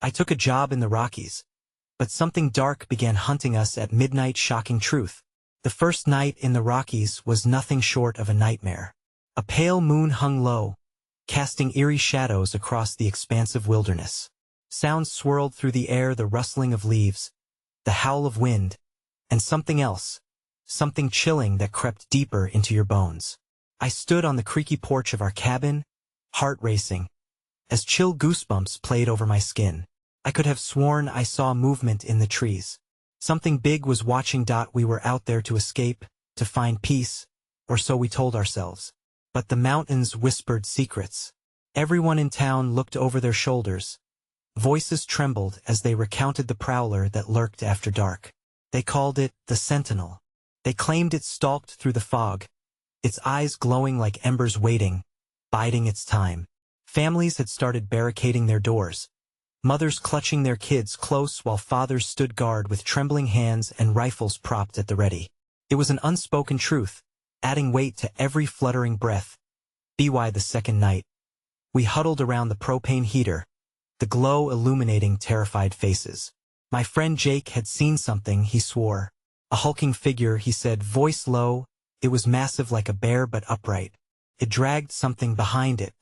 I took a job in the Rockies. But something dark began hunting us at midnight. Shocking truth. The first night in the Rockies was nothing short of a nightmare. A pale moon hung low, casting eerie shadows across the expansive wilderness. Sounds swirled through the air, the rustling of leaves, the howl of wind, and something else, something chilling that crept deeper into your bones. I stood on the creaky porch of our cabin, heart racing, as chill goosebumps played over my skin. I could have sworn I saw movement in the trees. Something big was watching. We were out there to escape, to find peace, or so we told ourselves. But the mountains whispered secrets. Everyone in town looked over their shoulders. Voices trembled as they recounted the prowler that lurked after dark. They called it the Sentinel. They claimed it stalked through the fog, its eyes glowing like embers waiting, biding its time. Families had started barricading their doors, mothers clutching their kids close while fathers stood guard with trembling hands and rifles propped at the ready. It was an unspoken truth, adding weight to every fluttering breath. By the second night, we huddled around the propane heater, the glow illuminating terrified faces. My friend Jake had seen something, he swore. A hulking figure, he said, voice low. It was massive like a bear but upright. It dragged something behind it.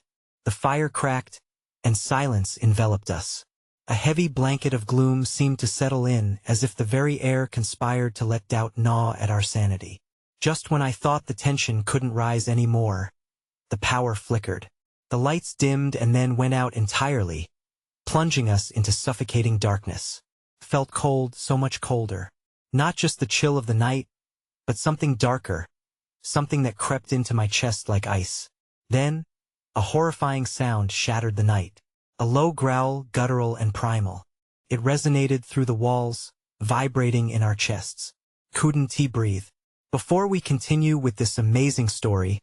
The fire cracked, and silence enveloped us. A heavy blanket of gloom seemed to settle in, as if the very air conspired to let doubt gnaw at our sanity. Just when I thought the tension couldn't rise any more, the power flickered. The lights dimmed and then went out entirely, plunging us into suffocating darkness. Felt cold, so much colder. Not just the chill of the night, but something darker, something that crept into my chest like ice. Then, a horrifying sound shattered the night. A low growl, guttural and primal. It resonated through the walls, vibrating in our chests. Couldn't breathe. Before we continue with this amazing story,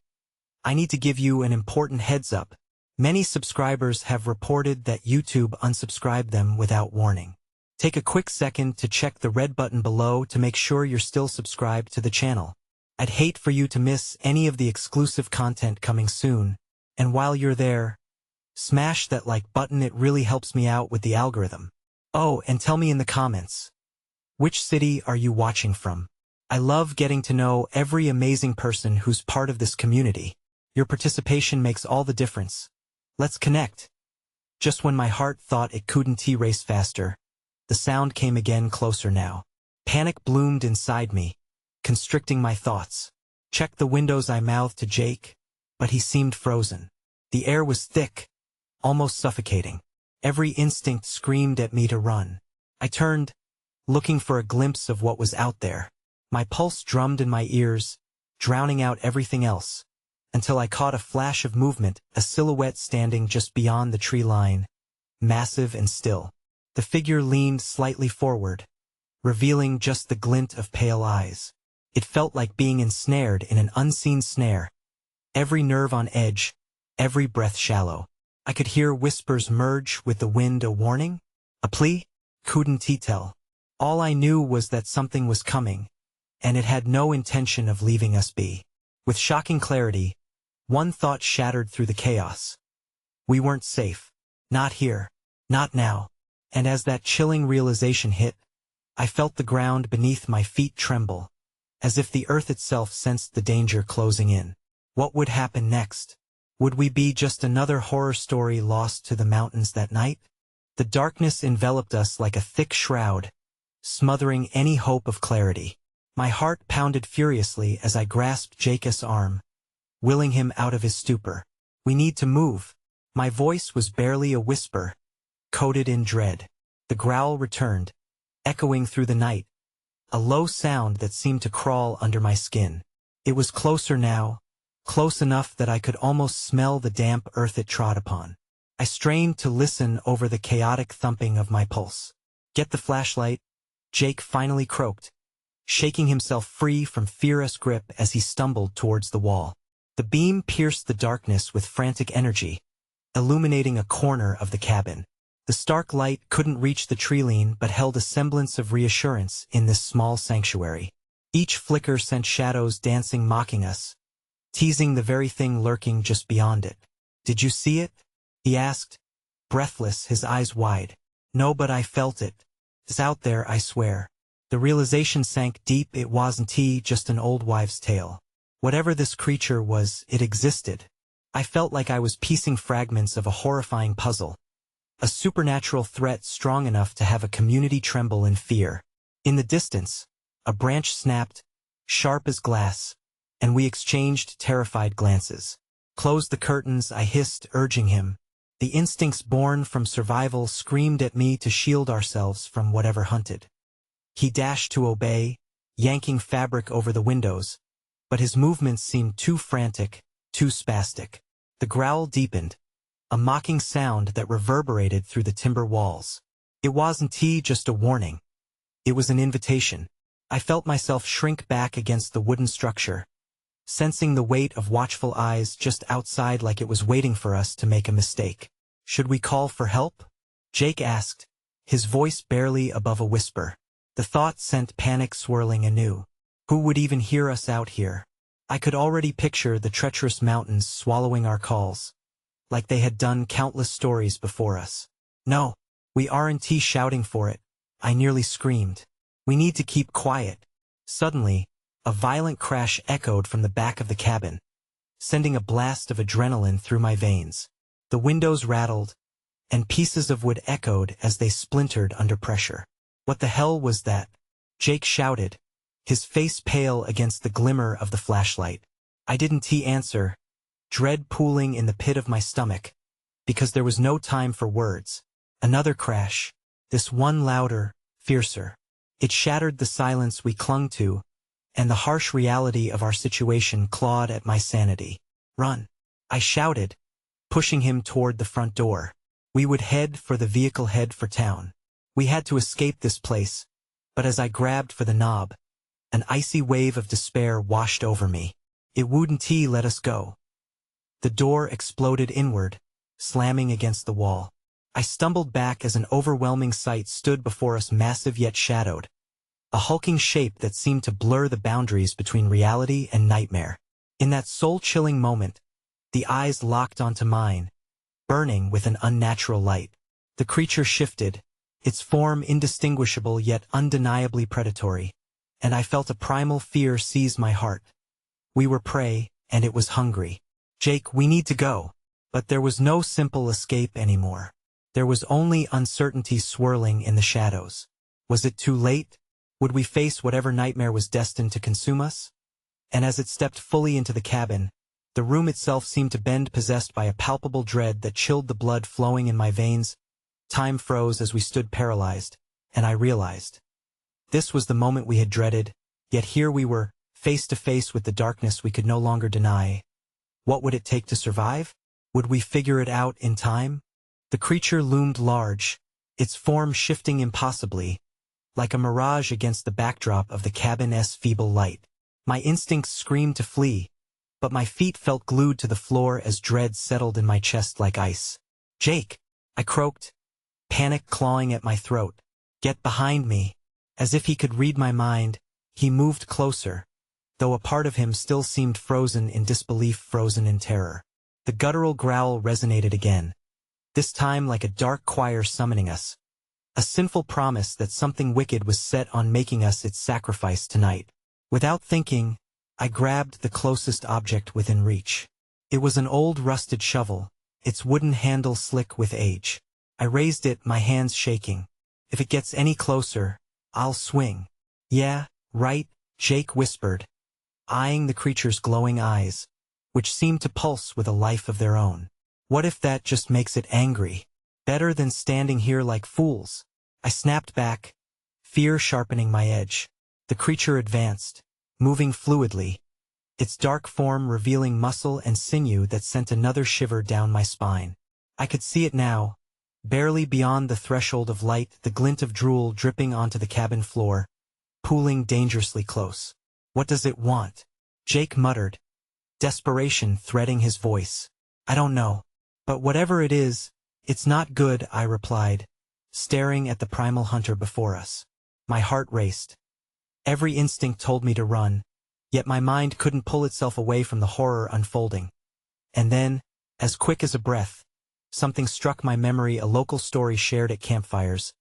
I need to give you an important heads up. Many subscribers have reported that YouTube unsubscribed them without warning. Take a quick second to check the red button below to make sure you're still subscribed to the channel. I'd hate for you to miss any of the exclusive content coming soon. And while you're there, smash that like button. It really helps me out with the algorithm. Oh, and tell me in the comments, which city are you watching from? I love getting to know every amazing person who's part of this community. Your participation makes all the difference. Let's connect. Just when my heart thought it couldn't race faster, the sound came again, closer now. Panic bloomed inside me, constricting my thoughts. Checked the windows, I mouthed to Jake, but he seemed frozen. The air was thick, almost suffocating. Every instinct screamed at me to run. I turned, looking for a glimpse of what was out there. My pulse drummed in my ears, drowning out everything else, until I caught a flash of movement, a silhouette standing just beyond the tree line, massive and still. The figure leaned slightly forward, revealing just the glint of pale eyes. It felt like being ensnared in an unseen snare, every nerve on edge, every breath shallow. I could hear whispers merge with the wind, a warning, a plea. Couldn't tell. All I knew was that something was coming, and it had no intention of leaving us be. With shocking clarity, one thought shattered through the chaos. We weren't safe. Not here. Not now. And as that chilling realization hit, I felt the ground beneath my feet tremble, as if the earth itself sensed the danger closing in. What would happen next? Would we be just another horror story lost to the mountains that night? The darkness enveloped us like a thick shroud, smothering any hope of clarity. My heart pounded furiously as I grasped Jake's arm, willing him out of his stupor. We need to move. My voice was barely a whisper, coated in dread. The growl returned, echoing through the night, a low sound that seemed to crawl under my skin. It was closer now, close enough that I could almost smell the damp earth it trod upon. I strained to listen over the chaotic thumping of my pulse. Get the flashlight, Jake finally croaked, shaking himself free from Fira's grip as he stumbled towards the wall. The beam pierced the darkness with frantic energy, illuminating a corner of the cabin. The stark light couldn't reach the treeline but held a semblance of reassurance in this small sanctuary. Each flicker sent shadows dancing, mocking us, teasing the very thing lurking just beyond it. Did you see it? He asked, breathless, his eyes wide. No, but I felt it. It's out there, I swear. The realization sank deep. It wasn't just an old wives' tale. Whatever this creature was, it existed. I felt like I was piecing fragments of a horrifying puzzle. A supernatural threat strong enough to have a community tremble in fear. In the distance, a branch snapped, sharp as glass, and we exchanged terrified glances. Close the curtains, I hissed, urging him. The instincts born from survival screamed at me to shield ourselves from whatever hunted. He dashed to obey, yanking fabric over the windows, but his movements seemed too frantic, too spastic. The growl deepened, a mocking sound that reverberated through the timber walls. It wasn't just a warning. It was an invitation. I felt myself shrink back against the wooden structure, sensing the weight of watchful eyes just outside, like it was waiting for us to make a mistake. Should we call for help? Jake asked, his voice barely above a whisper. The thought sent panic swirling anew. Who would even hear us out here? I could already picture the treacherous mountains swallowing our calls, like they had done countless stories before us. No, we aren't shouting for it, I nearly screamed. We need to keep quiet. Suddenly, a violent crash echoed from the back of the cabin, sending a blast of adrenaline through my veins. The windows rattled, and pieces of wood echoed as they splintered under pressure. What the hell was that? Jake shouted, his face pale against the glimmer of the flashlight. I didn't answer, dread pooling in the pit of my stomach, because there was no time for words. Another crash, this one louder, fiercer. It shattered the silence we clung to, and the harsh reality of our situation clawed at my sanity. Run! I shouted, pushing him toward the front door. We would head for the vehicle, head for town. We had to escape this place, but as I grabbed for the knob, an icy wave of despair washed over me. It wouldn't let us go. The door exploded inward, slamming against the wall. I stumbled back as an overwhelming sight stood before us, massive yet shadowed. A hulking shape that seemed to blur the boundaries between reality and nightmare. In that soul-chilling moment, the eyes locked onto mine, burning with an unnatural light. The creature shifted, its form indistinguishable yet undeniably predatory, and I felt a primal fear seize my heart. We were prey, and it was hungry. Jake, we need to go. But there was no simple escape anymore. There was only uncertainty swirling in the shadows. Was it too late? Would we face whatever nightmare was destined to consume us? And as it stepped fully into the cabin, the room itself seemed to bend, possessed by a palpable dread that chilled the blood flowing in my veins. Time froze as we stood paralyzed, and I realized. This was the moment we had dreaded, yet here we were, face to face with the darkness we could no longer deny. What would it take to survive? Would we figure it out in time? The creature loomed large, its form shifting impossibly, like a mirage against the backdrop of the cabin's feeble light. My instincts screamed to flee, but my feet felt glued to the floor as dread settled in my chest like ice. Jake! I croaked, panic clawing at my throat. Get behind me. As if he could read my mind, he moved closer, though a part of him still seemed frozen in disbelief, frozen in terror. The guttural growl resonated again, this time like a dark choir summoning us. A sinful promise that something wicked was set on making us its sacrifice tonight. Without thinking, I grabbed the closest object within reach. It was an old rusted shovel, its wooden handle slick with age. I raised it, my hands shaking. If it gets any closer, I'll swing. Yeah, right, Jake whispered, eyeing the creature's glowing eyes, which seemed to pulse with a life of their own. What if that just makes it angry? Better than standing here like fools. I snapped back, fear sharpening my edge. The creature advanced, moving fluidly, its dark form revealing muscle and sinew that sent another shiver down my spine. I could see it now, barely beyond the threshold of light, the glint of drool dripping onto the cabin floor, pooling dangerously close. What does it want? Jake muttered, desperation threading his voice. I don't know. But whatever it is, it's not good, I replied, staring at the primal hunter before us. My heart raced. Every instinct told me to run, yet my mind couldn't pull itself away from the horror unfolding. And then, as quick as a breath, Something struck my memory, a local story shared at campfires,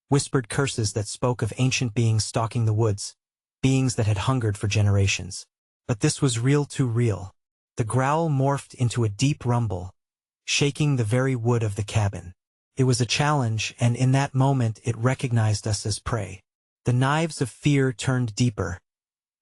whispered curses that spoke of ancient beings stalking the woods, beings that had hungered for generations. But this was real, too real. The growl morphed into a deep rumble, shaking the very wood of the cabin. It was a challenge, and in that moment it recognized us as prey. The knives of fear turned deeper.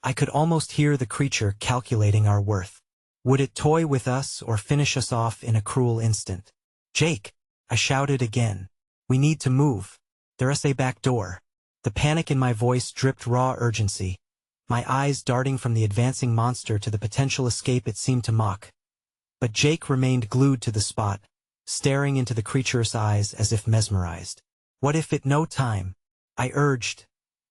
I could almost hear the creature calculating our worth. Would it toy with us or finish us off in a cruel instant? "Jake!" I shouted again. "We need to move. There's a back door." The panic in my voice dripped raw urgency, my eyes darting from the advancing monster to the potential escape it seemed to mock. But Jake remained glued to the spot, staring into the creature's eyes as if mesmerized. "What if at no time?" I urged,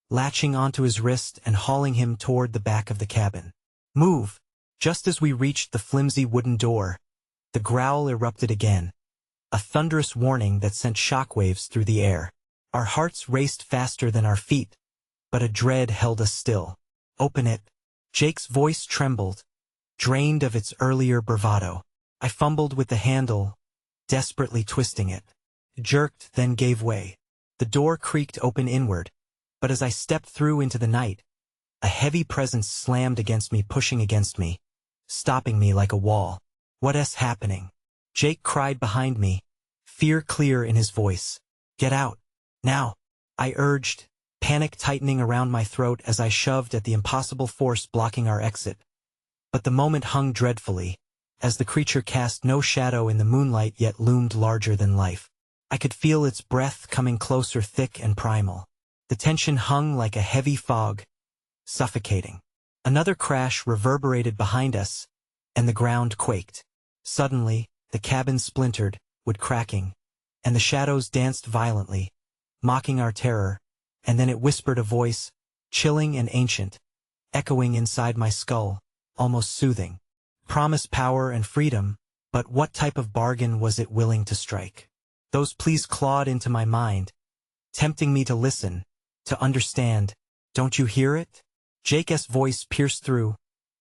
latching onto his wrist and hauling him toward the back of the cabin. "Move!" Just as we reached the flimsy wooden door, the growl erupted again, a thunderous warning that sent shockwaves through the air. Our hearts raced faster than our feet, but a dread held us still. "Open it." Jake's voice trembled, drained of its earlier bravado. I fumbled with the handle, desperately twisting it. Jerked, then gave way. The door creaked open inward, but as I stepped through into the night, a heavy presence slammed against me, pushing against me, stopping me like a wall. "What's happening?" Jake cried behind me, fear clear in his voice. "Get out. Now," I urged, panic tightening around my throat as I shoved at the impossible force blocking our exit. But the moment hung dreadfully, as the creature cast no shadow in the moonlight yet loomed larger than life. I could feel its breath coming closer, thick and primal. The tension hung like a heavy fog, suffocating. Another crash reverberated behind us, and the ground quaked. Suddenly, the cabin splintered, wood cracking, and the shadows danced violently, mocking our terror, and then it whispered, a voice, chilling and ancient, echoing inside my skull, almost soothing. Promise power and freedom, but what type of bargain was it willing to strike? Those pleas clawed into my mind, tempting me to listen, to understand. "Don't you hear it?" Jake's voice pierced through,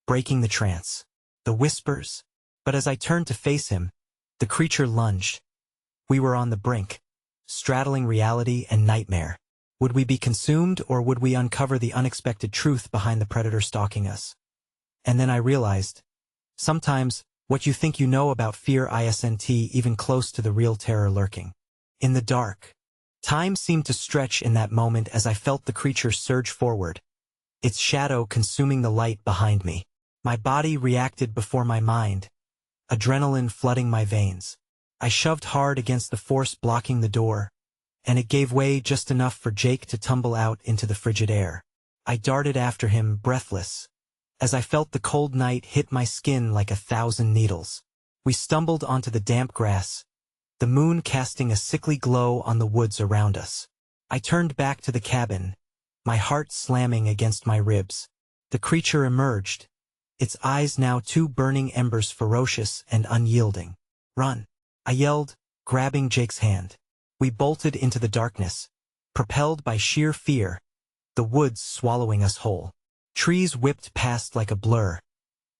breaking the trance. The whispers. But as I turned to face him, the creature lunged. We were on the brink, straddling reality and nightmare. Would we be consumed, or would we uncover the unexpected truth behind the predator stalking us? And then I realized, sometimes, what you think you know about fear isn't even close to the real terror lurking in the dark. Time seemed to stretch in that moment as I felt the creature surge forward, its shadow consuming the light behind me. My body reacted before my mind, adrenaline flooding my veins. I shoved hard against the force blocking the door, and it gave way just enough for Jake to tumble out into the frigid air. I darted after him, breathless, as I felt the cold night hit my skin like 1,000 needles. We stumbled onto the damp grass, the moon casting a sickly glow on the woods around us. I turned back to the cabin, my heart slamming against my ribs. The creature emerged, its eyes now two burning embers, ferocious and unyielding. "Run!" I yelled, grabbing Jake's hand. We bolted into the darkness, propelled by sheer fear, the woods swallowing us whole. Trees whipped past like a blur,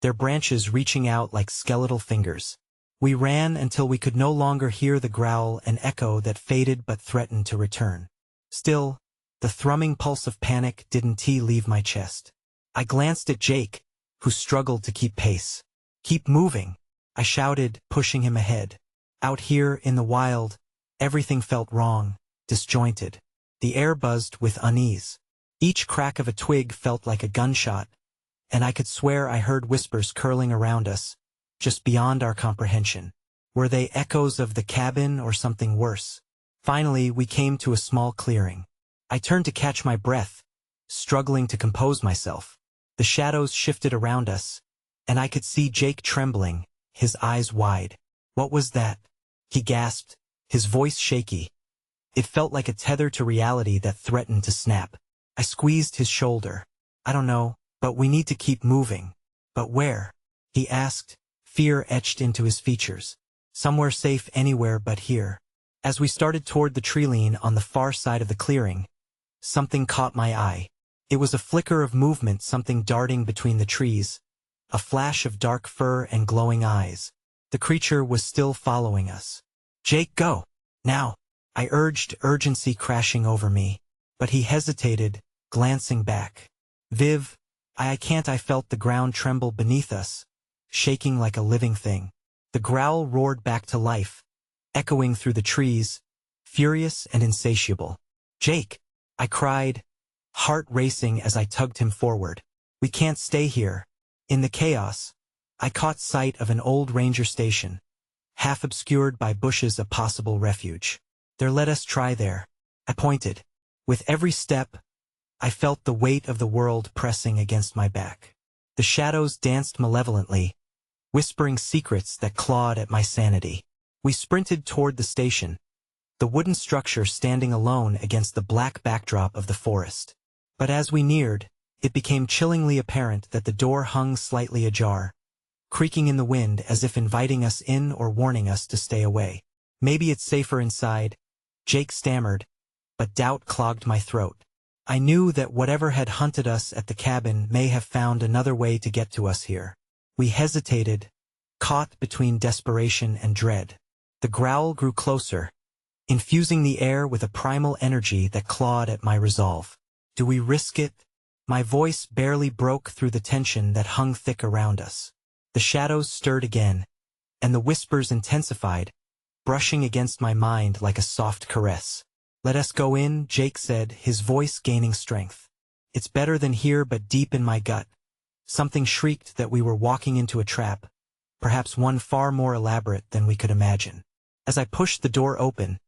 their branches reaching out like skeletal fingers. We ran until we could no longer hear the growl, an echo that faded but threatened to return. Still, the thrumming pulse of panic didn't leave my chest. I glanced at Jake, who struggled to keep pace. "Keep moving," I shouted, pushing him ahead. Out here in the wild, everything felt wrong, disjointed. The air buzzed with unease. Each crack of a twig felt like a gunshot, and I could swear I heard whispers curling around us, just beyond our comprehension. Were they echoes of the cabin or something worse? Finally, we came to a small clearing. I turned to catch my breath, struggling to compose myself. The shadows shifted around us, and I could see Jake trembling, his eyes wide. "What was that?" he gasped, his voice shaky. It felt like a tether to reality that threatened to snap. I squeezed his shoulder. "I don't know, but we need to keep moving." "But where?" he asked, fear etched into his features. "Somewhere safe, anywhere but here." As we started toward the tree-line on the far side of the clearing, something caught my eye. It was a flicker of movement, something darting between the trees, a flash of dark fur and glowing eyes. The creature was still following us. Jake, go. Now. I urged, urgency crashing over me. But he hesitated, glancing back. Viv, I can't. I felt the ground tremble beneath us, shaking like a living thing. The growl roared back to life, echoing through the trees, furious and insatiable. Jake, I cried, heart racing as I tugged him forward. We can't stay here. In the chaos, I caught sight of an old ranger station, half obscured by bushes, a possible refuge. There, let us try there. I pointed. With every step, I felt the weight of the world pressing against my back. The shadows danced malevolently, whispering secrets that clawed at my sanity. We sprinted toward the station, the wooden structure standing alone against the black backdrop of the forest. But as we neared, it became chillingly apparent that the door hung slightly ajar, creaking in the wind as if inviting us in or warning us to stay away. Maybe it's safer inside, Jake stammered, but doubt clogged my throat. I knew that whatever had hunted us at the cabin may have found another way to get to us here. We hesitated, caught between desperation and dread. The growl grew closer, infusing the air with a primal energy that clawed at my resolve. Do we risk it? My voice barely broke through the tension that hung thick around us. The shadows stirred again, and the whispers intensified, brushing against my mind like a soft caress. Let us go in, Jake said, his voice gaining strength. It's better than here, but deep in my gut, something shrieked that we were walking into a trap, perhaps one far more elaborate than we could imagine. As I pushed the door open,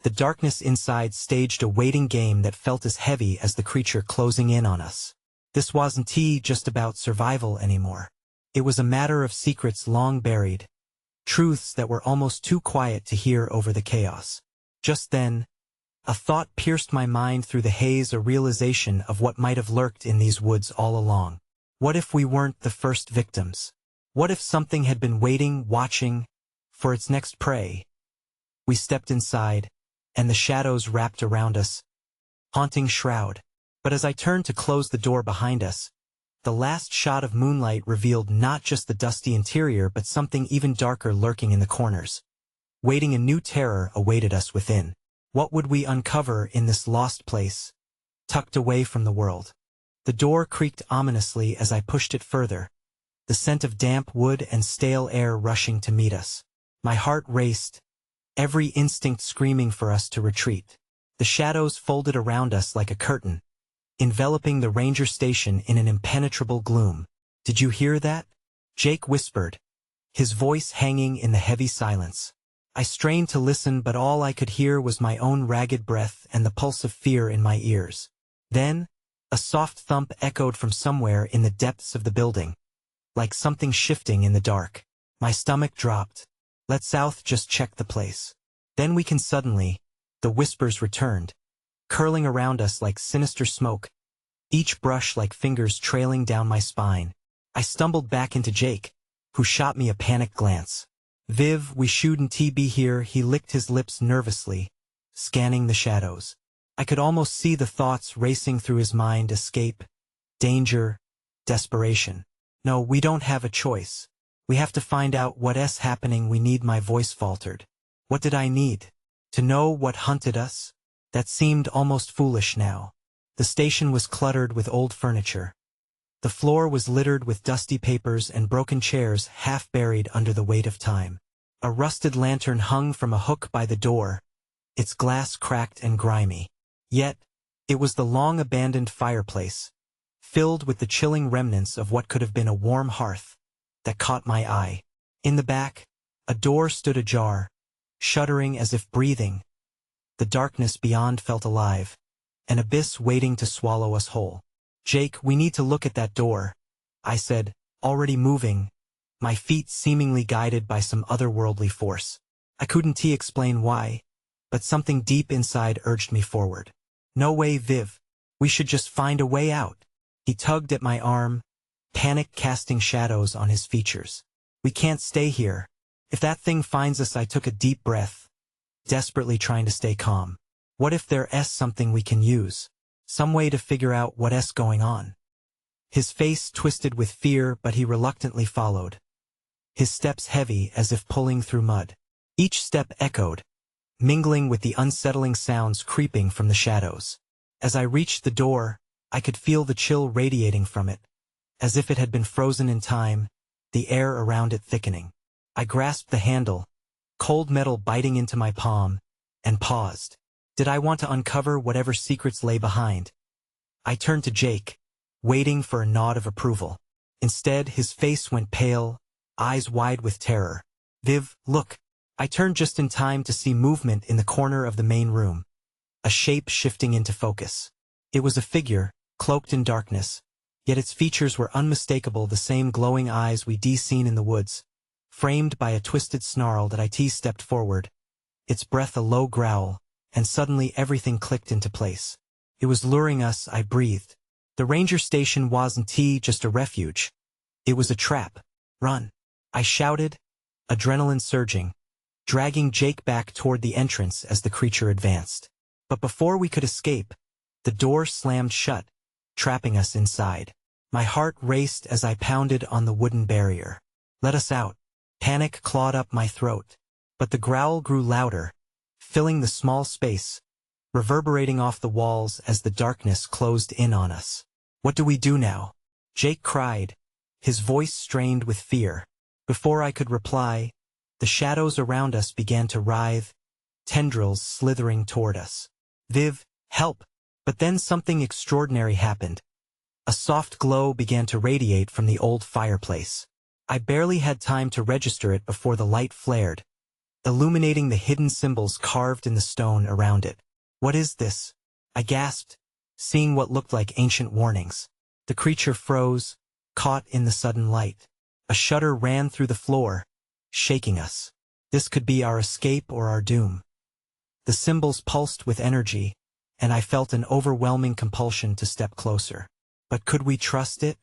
the darkness inside staged a waiting game that felt as heavy as the creature closing in on us. This wasn't just about survival anymore. It was a matter of secrets long buried, truths that were almost too quiet to hear over the chaos. Just then, a thought pierced my mind through the haze, a realization of what might have lurked in these woods all along. What if we weren't the first victims? What if something had been waiting, watching, for its next prey? We stepped inside, and the shadows wrapped around us, haunting shroud. But as I turned to close the door behind us, the last shot of moonlight revealed not just the dusty interior but something even darker lurking in the corners. Waiting, a new terror awaited us within. What would we uncover in this lost place, tucked away from the world? The door creaked ominously as I pushed it further, the scent of damp wood and stale air rushing to meet us. My heart raced, every instinct screaming for us to retreat. The shadows folded around us like a curtain, enveloping the ranger station in an impenetrable gloom. Did you hear that? Jake whispered, his voice hanging in the heavy silence. I strained to listen, but all I could hear was my own ragged breath and the pulse of fear in my ears. Then, a soft thump echoed from somewhere in the depths of the building, like something shifting in the dark. My stomach dropped. Let South just check the place. Then we can suddenly, the whispers returned, curling around us like sinister smoke, each brush like fingers trailing down my spine. I stumbled back into Jake, who shot me a panicked glance. Viv, we shouldn't be here. He licked his lips nervously, scanning the shadows. I could almost see the thoughts racing through his mind: escape, danger, desperation. No, we don't have a choice. We have to find out what's happening. We need. My voice faltered. What did I need? To know what hunted us? That seemed almost foolish now. The station was cluttered with old furniture. The floor was littered with dusty papers and broken chairs half buried under the weight of time. A rusted lantern hung from a hook by the door, its glass cracked and grimy. Yet, it was the long-abandoned fireplace, filled with the chilling remnants of what could have been a warm hearth, that caught my eye. In the back, a door stood ajar, shuddering as if breathing. The darkness beyond felt alive, an abyss waiting to swallow us whole. Jake, we need to look at that door, I said, already moving, my feet seemingly guided by some otherworldly force. I couldn't explain why, but something deep inside urged me forward. No way, Viv. We should just find a way out. He tugged at my arm, panic casting shadows on his features. We can't stay here. If that thing finds us. I took a deep breath, desperately trying to stay calm. What if there's something we can use? Some way to figure out what's going on? His face twisted with fear, but he reluctantly followed, his steps heavy as if pulling through mud. Each step echoed, mingling with the unsettling sounds creeping from the shadows. As I reached the door, I could feel the chill radiating from it, as if it had been frozen in time, the air around it thickening. I grasped the handle, cold metal biting into my palm, and paused. Did I want to uncover whatever secrets lay behind? I turned to Jake, waiting for a nod of approval. Instead, his face went pale, eyes wide with terror. "Viv, look." I turned just in time to see movement in the corner of the main room, a shape shifting into focus. It was a figure, cloaked in darkness, yet its features were unmistakable, the same glowing eyes we'd seen in the woods. Framed by a twisted snarl, that IT stepped forward, its breath a low growl, and suddenly everything clicked into place. It was luring us, I breathed. The ranger station wasn't just a refuge. It was a trap. "Run!" I shouted, adrenaline surging, dragging Jake back toward the entrance as the creature advanced. But before we could escape, the door slammed shut, trapping us inside. My heart raced as I pounded on the wooden barrier. "Let us out." Panic clawed up my throat. But the growl grew louder, filling the small space, reverberating off the walls as the darkness closed in on us. "What do we do now?" Jake cried, his voice strained with fear. Before I could reply, the shadows around us began to writhe, tendrils slithering toward us. "Viv, help!" But then something extraordinary happened. A soft glow began to radiate from the old fireplace. I barely had time to register it before the light flared, illuminating the hidden symbols carved in the stone around it. "What is this?" I gasped, seeing what looked like ancient warnings. The creature froze, caught in the sudden light. A shudder ran through the floor, shaking us. This could be our escape or our doom. The symbols pulsed with energy, and I felt an overwhelming compulsion to step closer. But could we trust it?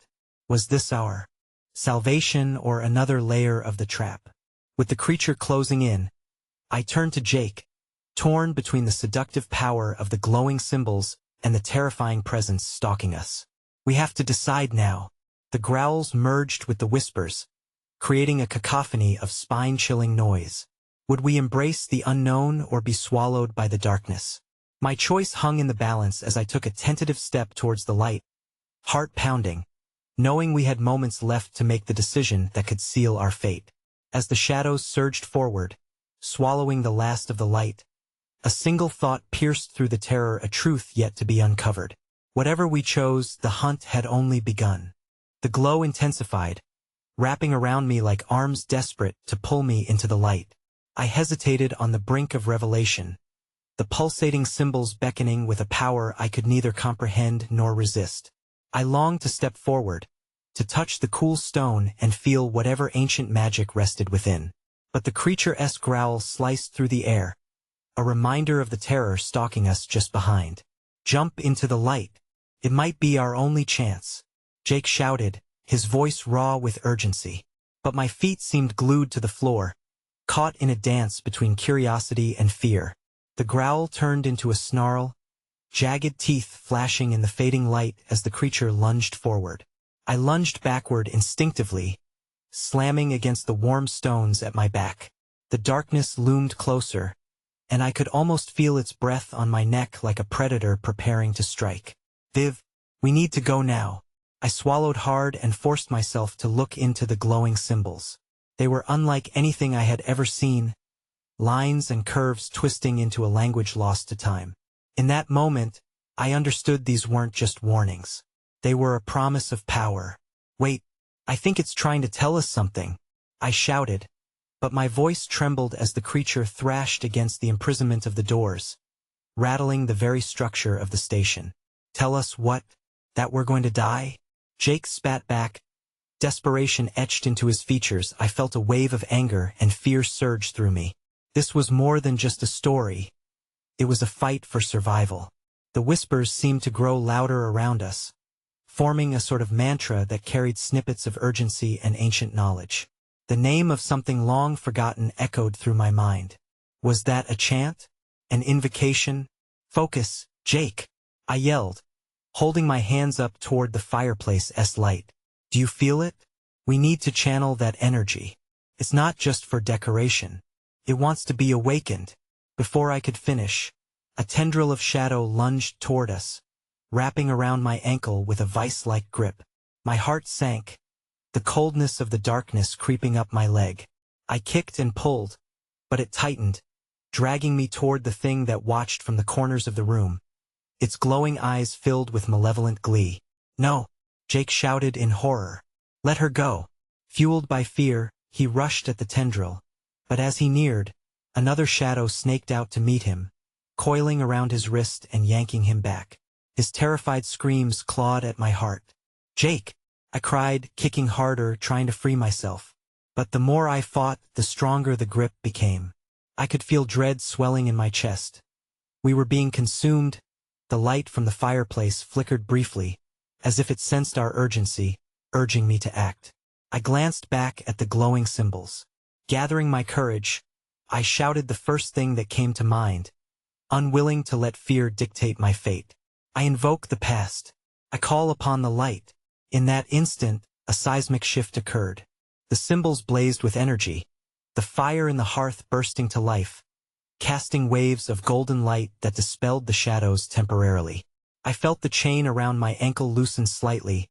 Was this our salvation or another layer of the trap? With the creature closing in, I turned to Jake, torn between the seductive power of the glowing symbols and the terrifying presence stalking us. "We have to decide now." The growls merged with the whispers, creating a cacophony of spine-chilling noise. Would we embrace the unknown or be swallowed by the darkness? My choice hung in the balance as I took a tentative step towards the light, heart pounding, knowing we had moments left to make the decision that could seal our fate. As the shadows surged forward, swallowing the last of the light, a single thought pierced through the terror, a truth yet to be uncovered. Whatever we chose, the hunt had only begun. The glow intensified, wrapping around me like arms desperate to pull me into the light. I hesitated on the brink of revelation, the pulsating symbols beckoning with a power I could neither comprehend nor resist. I longed to step forward, to touch the cool stone and feel whatever ancient magic rested within. But the creature's growl sliced through the air, a reminder of the terror stalking us just behind. "Jump into the light. It might be our only chance," Jake shouted, his voice raw with urgency. But my feet seemed glued to the floor, caught in a dance between curiosity and fear. The growl turned into a snarl, jagged teeth flashing in the fading light as the creature lunged forward. I lunged backward instinctively, slamming against the warm stones at my back. The darkness loomed closer, and I could almost feel its breath on my neck like a predator preparing to strike. "Viv, we need to go now." I swallowed hard and forced myself to look into the glowing symbols. They were unlike anything I had ever seen, lines and curves twisting into a language lost to time. In that moment, I understood these weren't just warnings. They were a promise of power. "Wait, I think it's trying to tell us something," I shouted, but my voice trembled as the creature thrashed against the imprisonment of the doors, rattling the very structure of the station. "Tell us what? That we're going to die?" Jake spat back, desperation etched into his features. I felt a wave of anger and fear surge through me. This was more than just a story. It was a fight for survival. The whispers seemed to grow louder around us, forming a sort of mantra that carried snippets of urgency and ancient knowledge. The name of something long forgotten echoed through my mind. Was that a chant? An invocation? "Focus, Jake!" I yelled, holding my hands up toward the fireplace's light. "Do you feel it? We need to channel that energy. It's not just for decoration. It wants to be awakened. Before I could finish, a tendril of shadow lunged toward us, wrapping around my ankle with a vice-like grip. My heart sank, the coldness of the darkness creeping up my leg. I kicked and pulled, but it tightened, dragging me toward the thing that watched from the corners of the room, its glowing eyes filled with malevolent glee. "No!" Jake shouted in horror. "Let her go!" Fueled by fear, he rushed at the tendril, but as he neared, another shadow snaked out to meet him, coiling around his wrist and yanking him back. His terrified screams clawed at my heart. "Jake!" I cried, kicking harder, trying to free myself. But the more I fought, the stronger the grip became. I could feel dread swelling in my chest. We were being consumed. The light from the fireplace flickered briefly, as if it sensed our urgency, urging me to act. I glanced back at the glowing symbols. Gathering my courage, I shouted the first thing that came to mind, unwilling to let fear dictate my fate. I invoke the past. I call upon the light. In that instant, a seismic shift occurred. The symbols blazed with energy, the fire in the hearth bursting to life, casting waves of golden light that dispelled the shadows temporarily. I felt the chain around my ankle loosen slightly,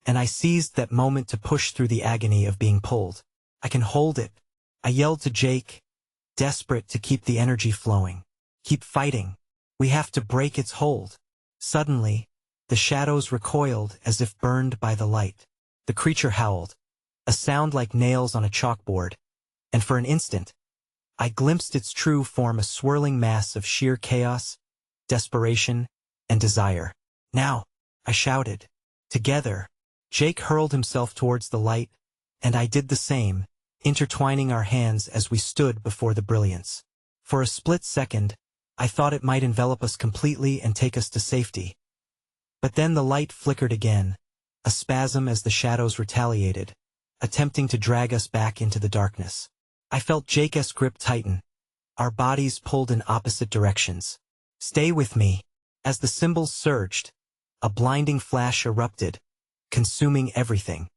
and I seized that moment to push through the agony of being pulled. "I can hold it," I yelled to Jake, desperate to keep the energy flowing. "Keep fighting. We have to break its hold." Suddenly, the shadows recoiled as if burned by the light. The creature howled, a sound like nails on a chalkboard, and for an instant, I glimpsed its true form, a swirling mass of sheer chaos, desperation, and desire. "Now!" I shouted. Together, Jake hurled himself towards the light, and I did the same, intertwining our hands as we stood before the brilliance. For a split second, I thought it might envelop us completely and take us to safety. But then the light flickered again, a spasm as the shadows retaliated, attempting to drag us back into the darkness. I felt Jake's grip tighten. Our bodies pulled in opposite directions. "Stay with me." As the symbols surged, a blinding flash erupted, consuming everything.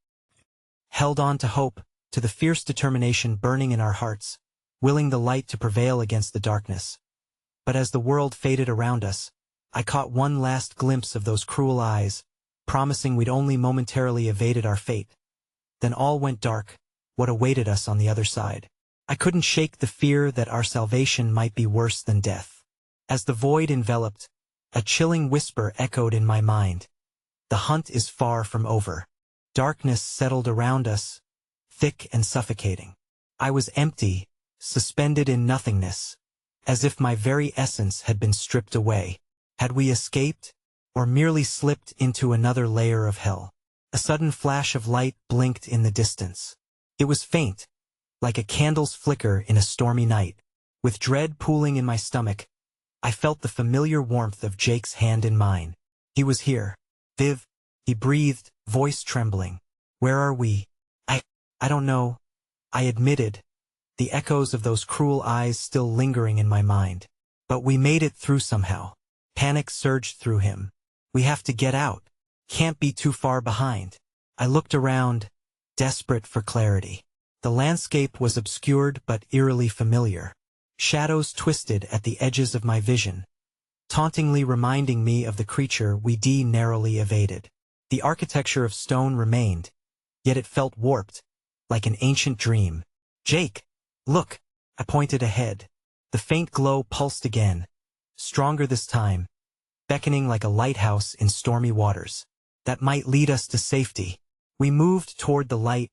Held on to hope, to the fierce determination burning in our hearts, willing the light to prevail against the darkness. But as the world faded around us, I caught one last glimpse of those cruel eyes, promising we'd only momentarily evaded our fate. Then all went dark, what awaited us on the other side. I couldn't shake the fear that our salvation might be worse than death. As the void enveloped, a chilling whisper echoed in my mind. The hunt is far from over. Darkness settled around us, thick and suffocating. I was empty, suspended in nothingness, as if my very essence had been stripped away. Had we escaped, or merely slipped into another layer of hell? A sudden flash of light blinked in the distance. It was faint, like a candle's flicker in a stormy night. With dread pooling in my stomach, I felt the familiar warmth of Jake's hand in mine. He was here. "Viv," he breathed, voice trembling. "Where are we?" I don't know," I admitted, the echoes of those cruel eyes still lingering in my mind. "But we made it through somehow." Panic surged through him. "We have to get out. Can't be too far behind." I looked around, desperate for clarity. The landscape was obscured but eerily familiar. Shadows twisted at the edges of my vision, tauntingly reminding me of the creature we narrowly evaded. The architecture of stone remained, yet it felt warped, like an ancient dream. "Jake, look!" I pointed ahead. The faint glow pulsed again, stronger this time, beckoning like a lighthouse in stormy waters. That might lead us to safety. We moved toward the light,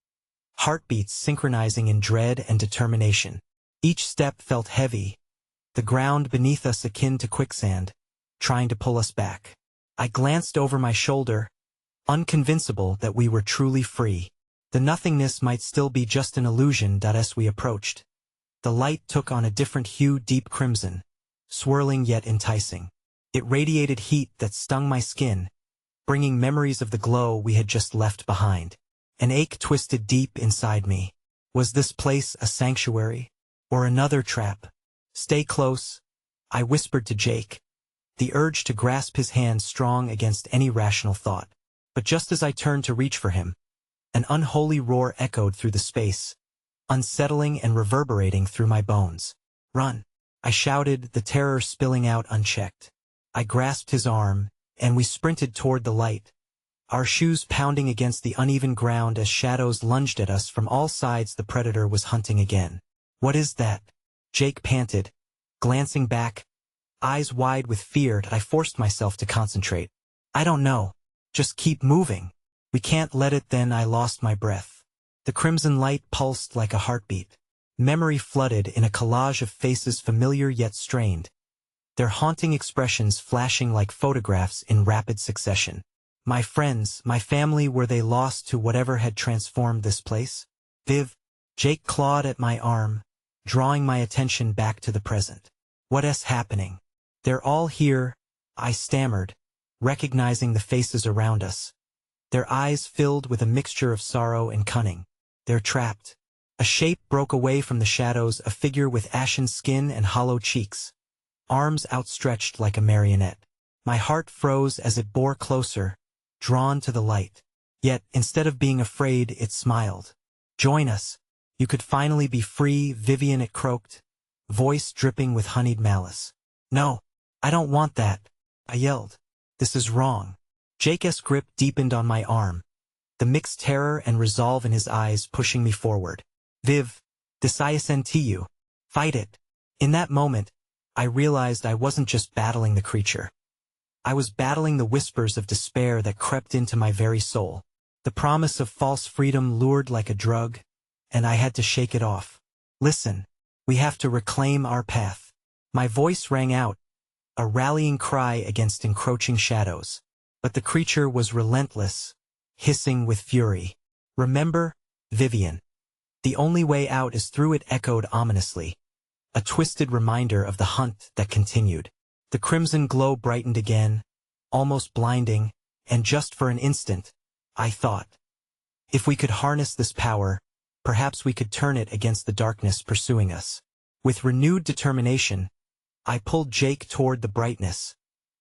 heartbeats synchronizing in dread and determination. Each step felt heavy, the ground beneath us akin to quicksand, trying to pull us back. I glanced over my shoulder, unconvincible that we were truly free. The nothingness might still be just an illusion. As we approached, the light took on a different hue, deep crimson, swirling yet enticing. It radiated heat that stung my skin, bringing memories of the glow we had just left behind. An ache twisted deep inside me. Was this place a sanctuary, or another trap? "Stay close," I whispered to Jake, the urge to grasp his hand strong against any rational thought. But just as I turned to reach for him, an unholy roar echoed through the space, unsettling and reverberating through my bones. "Run!" I shouted, the terror spilling out unchecked. I grasped his arm, and we sprinted toward the light, our shoes pounding against the uneven ground as shadows lunged at us from all sides. The predator was hunting again. "What is that?" Jake panted, glancing back, eyes wide with fear. I forced myself to concentrate. "I don't know. Just keep moving. We can't let it." Then I lost my breath. The crimson light pulsed like a heartbeat. Memory flooded in a collage of faces familiar yet strained, their haunting expressions flashing like photographs in rapid succession. My friends, my family, were they lost to whatever had transformed this place? "Viv," Jake clawed at my arm, drawing my attention back to the present. "What's happening?" "They're all here," I stammered, recognizing the faces around us. Their eyes filled with a mixture of sorrow and cunning. "They're trapped." A shape broke away from the shadows, a figure with ashen skin and hollow cheeks, arms outstretched like a marionette. My heart froze as it bore closer, drawn to the light. Yet, instead of being afraid, it smiled. "Join us. You could finally be free, Vivian," it croaked, voice dripping with honeyed malice. "No, I don't want that," I yelled. "This is wrong." Jake's grip deepened on my arm, the mixed terror and resolve in his eyes pushing me forward. "Viv, this isn't you. Fight it." In that moment, I realized I wasn't just battling the creature. I was battling the whispers of despair that crept into my very soul. The promise of false freedom lured like a drug, and I had to shake it off. "Listen, we have to reclaim our path." My voice rang out, a rallying cry against encroaching shadows. But the creature was relentless, hissing with fury. "Remember, Vivian, the only way out is through," it echoed ominously, a twisted reminder of the hunt that continued. The crimson glow brightened again, almost blinding, and just for an instant, I thought, if we could harness this power, perhaps we could turn it against the darkness pursuing us. With renewed determination, I pulled Jake toward the brightness.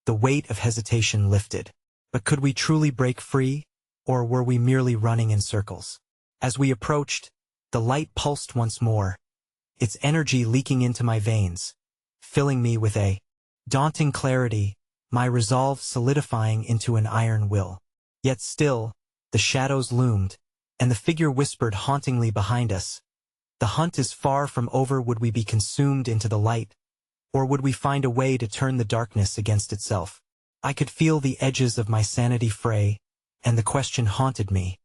The weight of hesitation lifted. But could we truly break free, or were we merely running in circles? As we approached, the light pulsed once more, its energy leaking into my veins, filling me with a daunting clarity, my resolve solidifying into an iron will. Yet still, the shadows loomed, and the figure whispered hauntingly behind us. "The hunt is far from over." Would we be consumed into the light, or would we find a way to turn the darkness against itself? I could feel the edges of my sanity fray, and the question haunted me.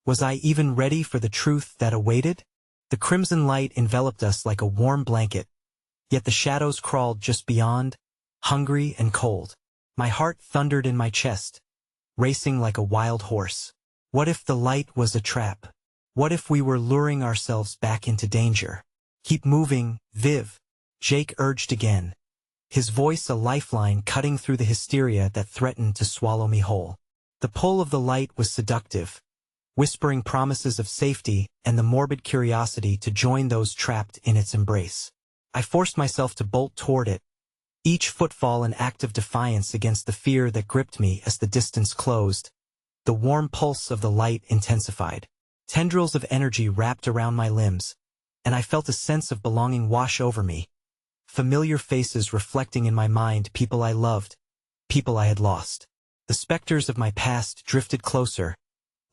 Was I even ready for the truth that awaited? The crimson light enveloped us like a warm blanket, yet the shadows crawled just beyond, hungry and cold. My heart thundered in my chest, racing like a wild horse. What if the light was a trap? What if we were luring ourselves back into danger? "Keep moving, Viv," Jake urged again, his voice a lifeline cutting through the hysteria that threatened to swallow me whole. The pull of the light was seductive, whispering promises of safety and the morbid curiosity to join those trapped in its embrace. I forced myself to bolt toward it, each footfall an act of defiance against the fear that gripped me. As the distance closed, the warm pulse of the light intensified. Tendrils of energy wrapped around my limbs, and I felt a sense of belonging wash over me. Familiar faces reflecting in my mind, people I loved, people I had lost. The specters of my past drifted closer,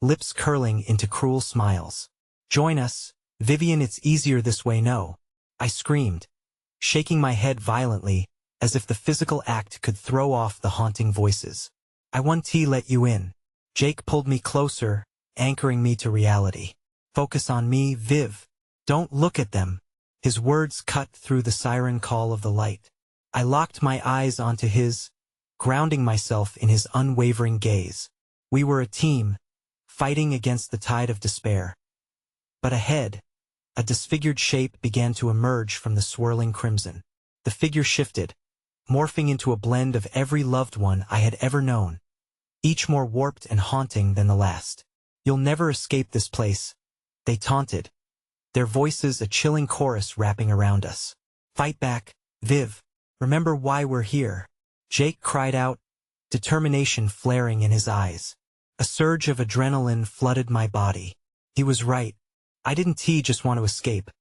lips curling into cruel smiles. "Join us, Vivian, it's easier this way." "No," I screamed, shaking my head violently, as if the physical act could throw off the haunting voices. "I want to let you in." Jake pulled me closer, anchoring me to reality. "Focus on me, Viv. Don't look at them." His words cut through the siren call of the light. I locked my eyes onto his, grounding myself in his unwavering gaze. We were a team, fighting against the tide of despair. But ahead, a disfigured shape began to emerge from the swirling crimson. The figure shifted, morphing into a blend of every loved one I had ever known, each more warped and haunting than the last. "You'll never escape this place," they taunted, their voices a chilling chorus wrapping around us. "Fight back, Viv. Remember why we're here," Jake cried out, determination flaring in his eyes. A surge of adrenaline flooded my body. He was right. I didn't just want to escape.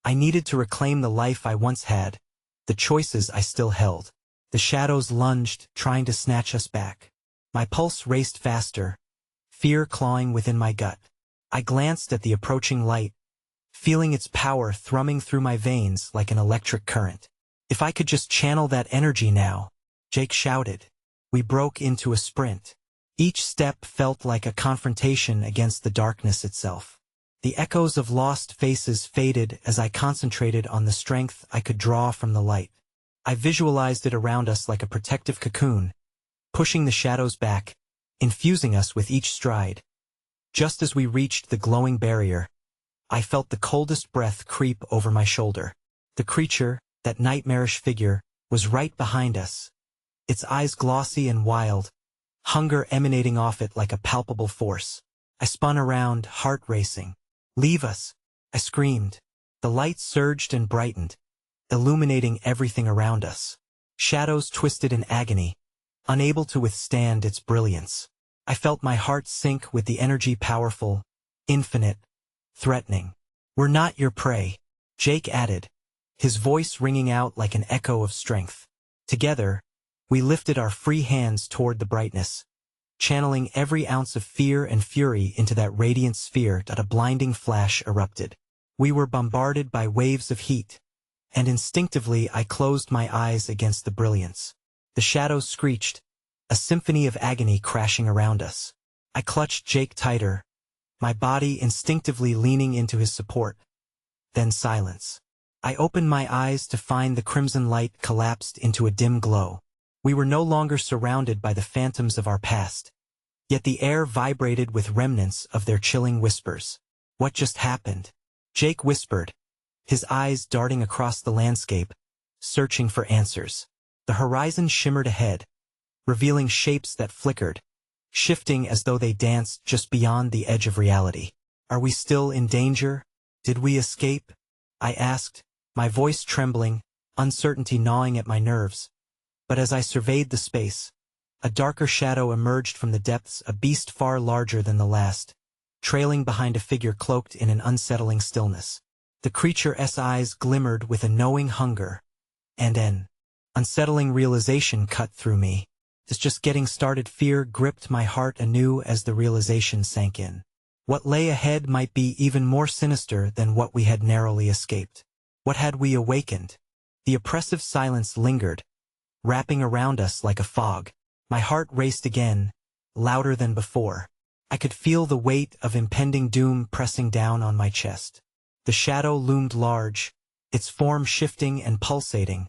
I needed to reclaim the life I once had, the choices I still held. The shadows lunged, trying to snatch us back. My pulse raced faster, fear clawing within my gut. I glanced at the approaching light, feeling its power thrumming through my veins like an electric current. If I could just channel that energy now, Jake shouted. We broke into a sprint. Each step felt like a confrontation against the darkness itself. The echoes of lost faces faded as I concentrated on the strength I could draw from the light. I visualized it around us like a protective cocoon, pushing the shadows back, infusing us with each stride. Just as we reached the glowing barrier, I felt the coldest breath creep over my shoulder. The creature, that nightmarish figure, was right behind us, its eyes glossy and wild, hunger emanating off it like a palpable force. I spun around, heart racing. "Leave us!" I screamed. The light surged and brightened, illuminating everything around us. Shadows twisted in agony, unable to withstand its brilliance. I felt my heart sink with the energy, powerful, infinite, threatening. "We're not your prey," Jake added, his voice ringing out like an echo of strength. Together, we lifted our free hands toward the brightness, channeling every ounce of fear and fury into that radiant sphere that a blinding flash erupted. We were bombarded by waves of heat, and instinctively I closed my eyes against the brilliance. The shadows screeched, a symphony of agony crashing around us. I clutched Jake tighter, my body instinctively leaning into his support. Then silence. I opened my eyes to find the crimson light collapsed into a dim glow. We were no longer surrounded by the phantoms of our past, yet the air vibrated with remnants of their chilling whispers. "What just happened?" Jake whispered, his eyes darting across the landscape, searching for answers. The horizon shimmered ahead, revealing shapes that flickered, shifting as though they danced just beyond the edge of reality. "Are we still in danger? Did we escape?" I asked, my voice trembling, uncertainty gnawing at my nerves. But as I surveyed the space, a darker shadow emerged from the depths, a beast far larger than the last, trailing behind a figure cloaked in an unsettling stillness. The creature's eyes glimmered with a knowing hunger, and an unsettling realization cut through me. This just getting started fear gripped my heart anew as the realization sank in. What lay ahead might be even more sinister than what we had narrowly escaped. What had we awakened? The oppressive silence lingered, wrapping around us like a fog. My heart raced again, louder than before. I could feel the weight of impending doom pressing down on my chest. The shadow loomed large, its form shifting and pulsating,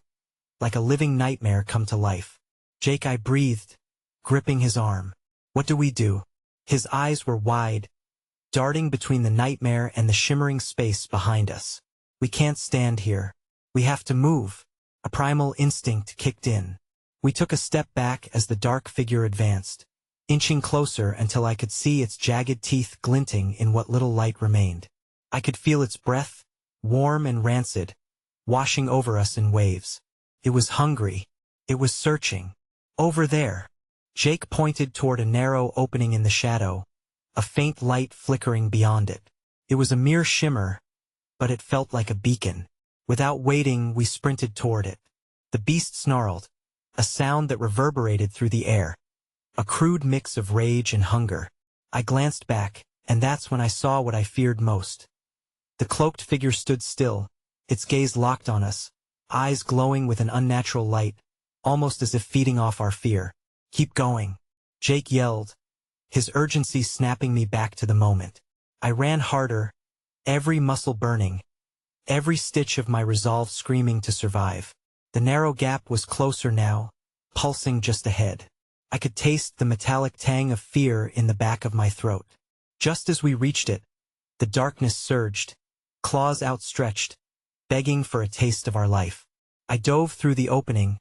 like a living nightmare come to life. "Jake," I breathed, gripping his arm. "What do we do?" His eyes were wide, darting between the nightmare and the shimmering space behind us. "We can't stand here. We have to move." A primal instinct kicked in. We took a step back as the dark figure advanced, inching closer until I could see its jagged teeth glinting in what little light remained. I could feel its breath, warm and rancid, washing over us in waves. It was hungry. It was searching. "Over there." Jake pointed toward a narrow opening in the shadow, a faint light flickering beyond it. It was a mere shimmer, but it felt like a beacon. Without waiting, we sprinted toward it. The beast snarled, a sound that reverberated through the air, a crude mix of rage and hunger. I glanced back, and that's when I saw what I feared most. The cloaked figure stood still, its gaze locked on us, eyes glowing with an unnatural light, almost as if feeding off our fear. "Keep going," Jake yelled, his urgency snapping me back to the moment. I ran harder, every muscle burning, every stitch of my resolve screaming to survive. The narrow gap was closer now, pulsing just ahead. I could taste the metallic tang of fear in the back of my throat. Just as we reached it, the darkness surged, claws outstretched, begging for a taste of our life. I dove through the opening,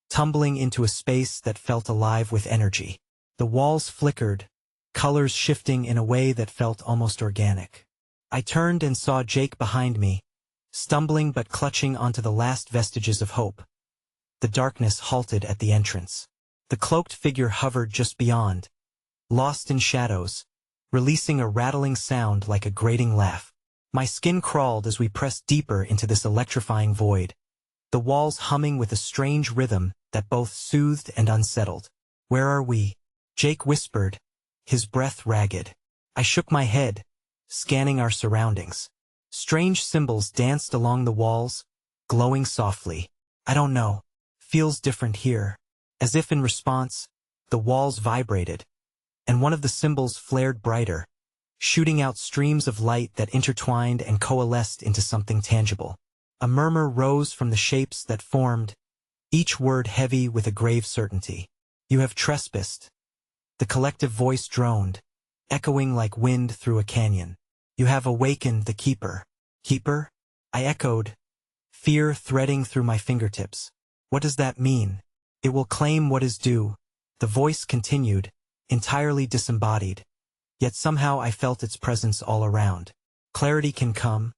tumbling into a space that felt alive with energy. The walls flickered, colors shifting in a way that felt almost organic. I turned and saw Jake behind me, stumbling but clutching onto the last vestiges of hope. The darkness halted at the entrance. The cloaked figure hovered just beyond, lost in shadows, releasing a rattling sound like a grating laugh. My skin crawled as we pressed deeper into this electrifying void, the walls humming with a strange rhythm that both soothed and unsettled. "Where are we?" Jake whispered, his breath ragged. I shook my head, scanning our surroundings. Strange symbols danced along the walls, glowing softly. "I don't know. Feels different here." As if in response, the walls vibrated, and one of the symbols flared brighter, shooting out streams of light that intertwined and coalesced into something tangible. A murmur rose from the shapes that formed, each word heavy with a grave certainty. "You have trespassed." The collective voice droned, echoing like wind through a canyon. "You have awakened the Keeper." "Keeper?" I echoed, fear threading through my fingertips. "What does that mean?" "It will claim what is due," the voice continued, entirely disembodied. Yet somehow I felt its presence all around. "Clarity can come,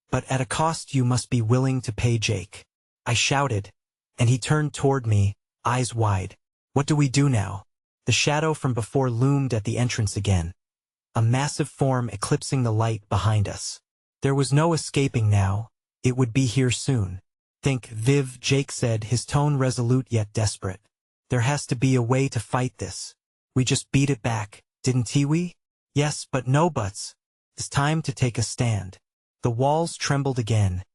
but at a cost you must be willing to pay, Jake." I shouted, and he turned toward me, eyes wide. "What do we do now?" The shadow from before loomed at the entrance again, a massive form eclipsing the light behind us. There was no escaping now, it would be here soon. "Think, Viv," Jake said, his tone resolute yet desperate. "There has to be a way to fight this. We just beat it back, didn't we?" "Yes, but no buts. It's time to take a stand." The walls trembled again,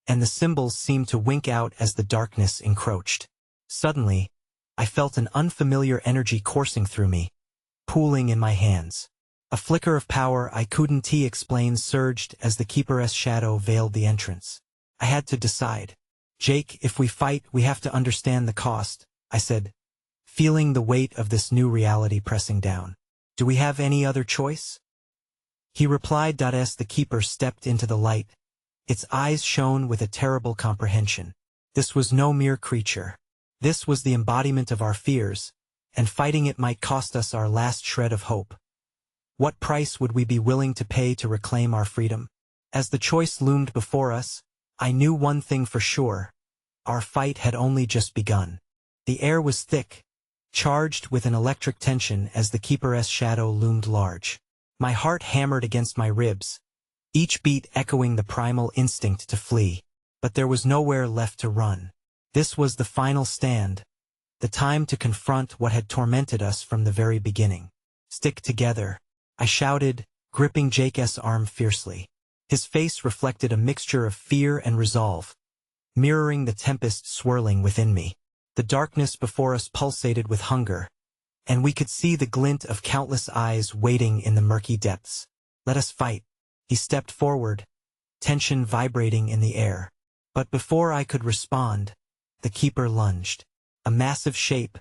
and the symbols seemed to wink out as the darkness encroached. Suddenly, I felt an unfamiliar energy coursing through me, pooling in my hands. A flicker of power I couldn't explain surged as the Keeper's shadow veiled the entrance. I had to decide. "Jake, if we fight, we have to understand the cost," I said, feeling the weight of this new reality pressing down. "Do we have any other choice?" He replied. As the Keeper stepped into the light, its eyes shone with a terrible comprehension. This was no mere creature. This was the embodiment of our fears, and fighting it might cost us our last shred of hope. What price would we be willing to pay to reclaim our freedom? As the choice loomed before us, I knew one thing for sure. Our fight had only just begun. The air was thick, charged with an electric tension as the Keeper's shadow loomed large. My heart hammered against my ribs, each beat echoing the primal instinct to flee. But there was nowhere left to run. This was the final stand, the time to confront what had tormented us from the very beginning. "Stick together," I shouted, gripping Jake's arm fiercely. His face reflected a mixture of fear and resolve, mirroring the tempest swirling within me. The darkness before us pulsated with hunger, and we could see the glint of countless eyes waiting in the murky depths. "Let us fight." He stepped forward, tension vibrating in the air. But before I could respond, the Keeper lunged. A massive shape,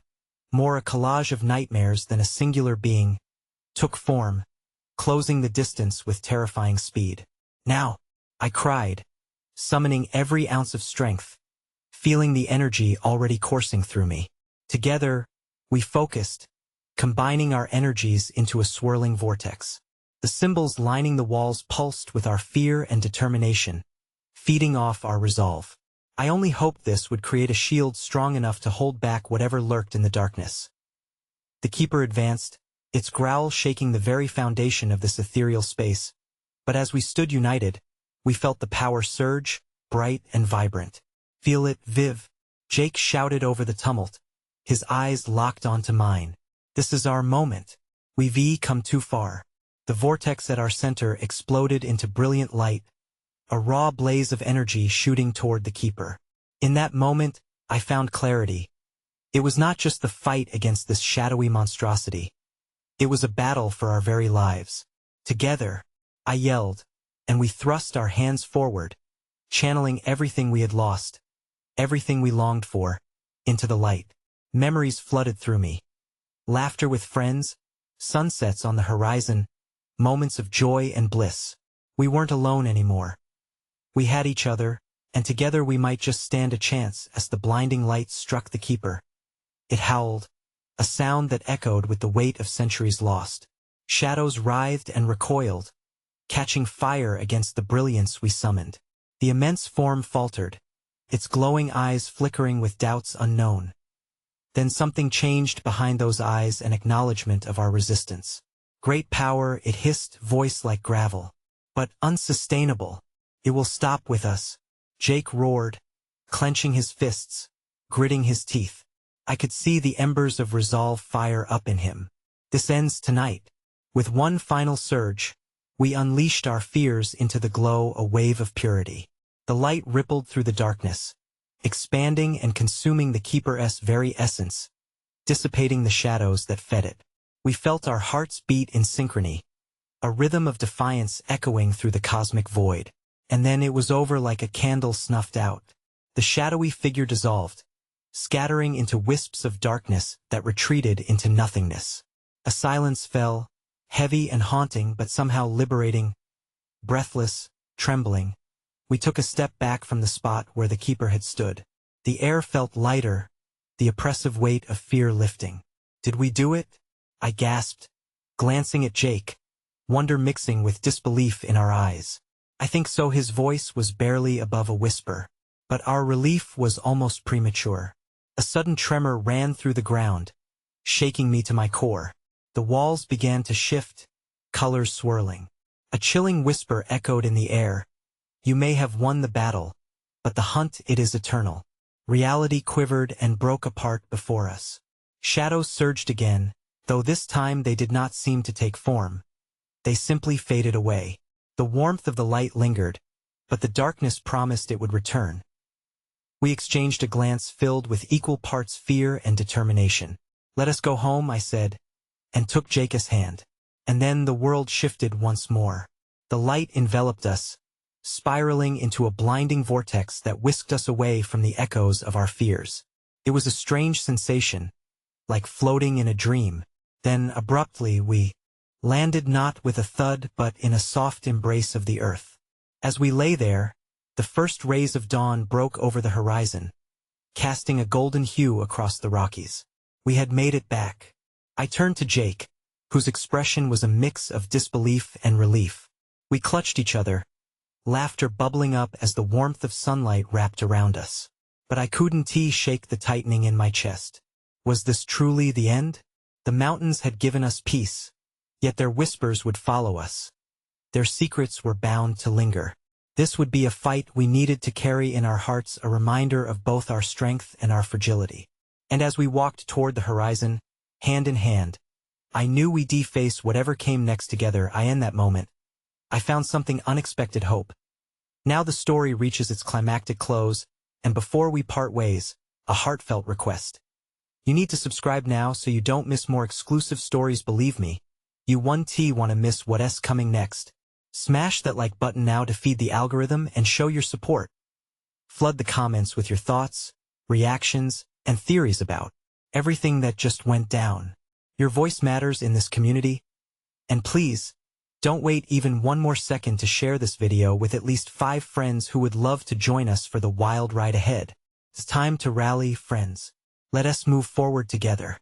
more a collage of nightmares than a singular being, took form, closing the distance with terrifying speed. "Now!" I cried, summoning every ounce of strength, feeling the energy already coursing through me. Together, we focused, combining our energies into a swirling vortex. The symbols lining the walls pulsed with our fear and determination, feeding off our resolve. I only hoped this would create a shield strong enough to hold back whatever lurked in the darkness. The Keeper advanced, its growl shaking the very foundation of this ethereal space. But as we stood united, we felt the power surge, bright and vibrant. "Feel it, Viv," Jake shouted over the tumult, his eyes locked onto mine. "This is our moment. We've come too far." The vortex at our center exploded into brilliant light, a raw blaze of energy shooting toward the Keeper. In that moment, I found clarity. It was not just the fight against this shadowy monstrosity. It was a battle for our very lives. "Together," I yelled, and we thrust our hands forward, channeling everything we had lost, everything we longed for, into the light. Memories flooded through me. Laughter with friends, sunsets on the horizon, moments of joy and bliss. We weren't alone anymore. We had each other, and together we might just stand a chance. As the blinding light struck the Keeper, it howled, a sound that echoed with the weight of centuries lost. Shadows writhed and recoiled, catching fire against the brilliance we summoned. The immense form faltered, its glowing eyes flickering with doubts unknown. Then something changed behind those eyes, an acknowledgement of our resistance. "Great power," it hissed, voice like gravel. but unsustainable. It will stop with us, Jake roared, clenching his fists, gritting his teeth. I could see the embers of resolve fire up in him. This ends tonight. With one final surge, we unleashed our fears into the glow, a wave of purity. The light rippled through the darkness, expanding and consuming the Keeper's very essence, dissipating the shadows that fed it. We felt our hearts beat in synchrony, a rhythm of defiance echoing through the cosmic void. And then it was over like a candle snuffed out. The shadowy figure dissolved, scattering into wisps of darkness that retreated into nothingness. A silence fell, heavy and haunting but somehow liberating. Breathless, trembling, we took a step back from the spot where the Keeper had stood. The air felt lighter, the oppressive weight of fear lifting. Did we do it? I gasped, glancing at Jake, wonder mixing with disbelief in our eyes. I think so. His voice was barely above a whisper, but our relief was almost premature. A sudden tremor ran through the ground, shaking me to my core. The walls began to shift, colors swirling. A chilling whisper echoed in the air. You may have won the battle, but the hunt, it is eternal. Reality quivered and broke apart before us. Shadows surged again, though this time they did not seem to take form. They simply faded away. The warmth of the light lingered, but the darkness promised it would return. We exchanged a glance filled with equal parts fear and determination. Let us go home, I said, and took Jake's hand. And then the world shifted once more. The light enveloped us, spiraling into a blinding vortex that whisked us away from the echoes of our fears. It was a strange sensation, like floating in a dream. Then, abruptly, we landed not with a thud but in a soft embrace of the earth. As we lay there, the first rays of dawn broke over the horizon, casting a golden hue across the Rockies. We had made it back. I turned to Jake, whose expression was a mix of disbelief and relief. We clutched each other, laughter bubbling up as the warmth of sunlight wrapped around us. But I couldn't shake the tightening in my chest. Was this truly the end? The mountains had given us peace, yet their whispers would follow us. Their secrets were bound to linger. This would be a fight we needed to carry in our hearts, a reminder of both our strength and our fragility. And as we walked toward the horizon, hand in hand, I knew we'd face whatever came next together. In that moment, I found something unexpected: hope. Now the story reaches its climactic close, and before we part ways, a heartfelt request. You need to subscribe now so you don't miss more exclusive stories. Believe me, you want to miss what's coming next. Smash that like button now to feed the algorithm and show your support. Flood the comments with your thoughts, reactions, and theories about everything that just went down. Your voice matters in this community. And please, don't wait even one more second to share this video with at least 5 friends who would love to join us for the wild ride ahead. It's time to rally, friends. Let us move forward together.